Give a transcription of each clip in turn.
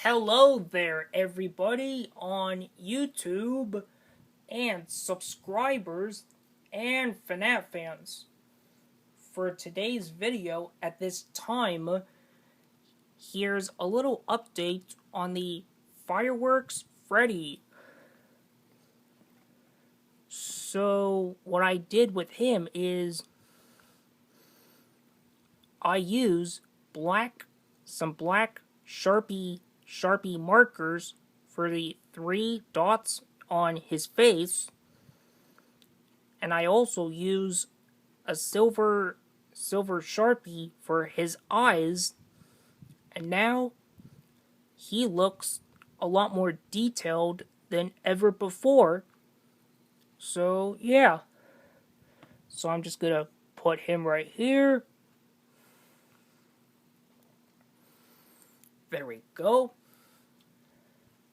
Hello there, everybody on YouTube and subscribers and FNAF fans. For today's video at this time, here's a little update on the Fireworks Freddy. So, what I did with him is I use some black Sharpie markers for the 3 dots on his face, and I also use a silver Sharpie for his eyes, and now he looks a lot more detailed than ever before. So yeah, so I'm just gonna put him right here. There we go.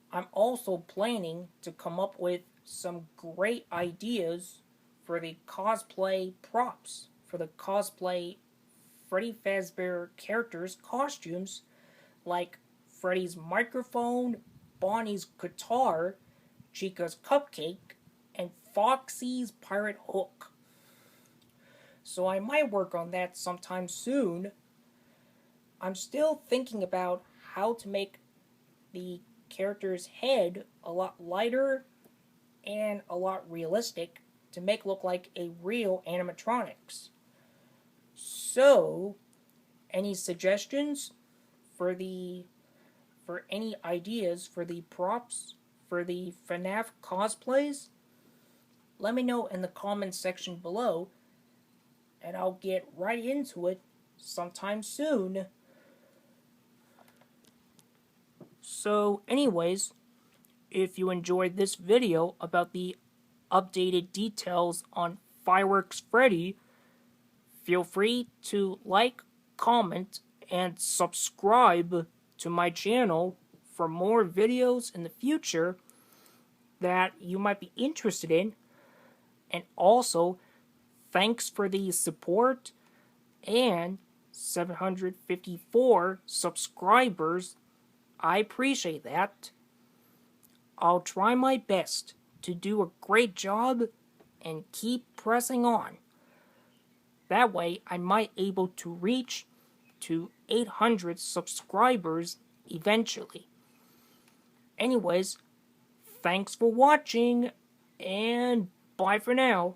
I'm also planning to come up with some great ideas for the cosplay props, for the cosplay Freddy Fazbear characters' costumes, like Freddy's microphone, Bonnie's guitar, Chica's cupcake, and Foxy's pirate hook. So I might work on that sometime soon. I'm still thinking about how to make the character's head a lot lighter and a lot realistic to make look like a real animatronics. So, any suggestions for any ideas for the props for the FNAF cosplays? Let me know in the comments section below, and I'll get right into it sometime soon. So anyways, if you enjoyed this video about the updated details on Fireworks Freddy, feel free to like, comment, and subscribe to my channel for more videos in the future that you might be interested in. And also, thanks for the support and 754 subscribers. I appreciate that. I'll try my best to do a great job and keep pressing on. That way I might able to reach to 800 subscribers eventually. Anyways, thanks for watching, and bye for now.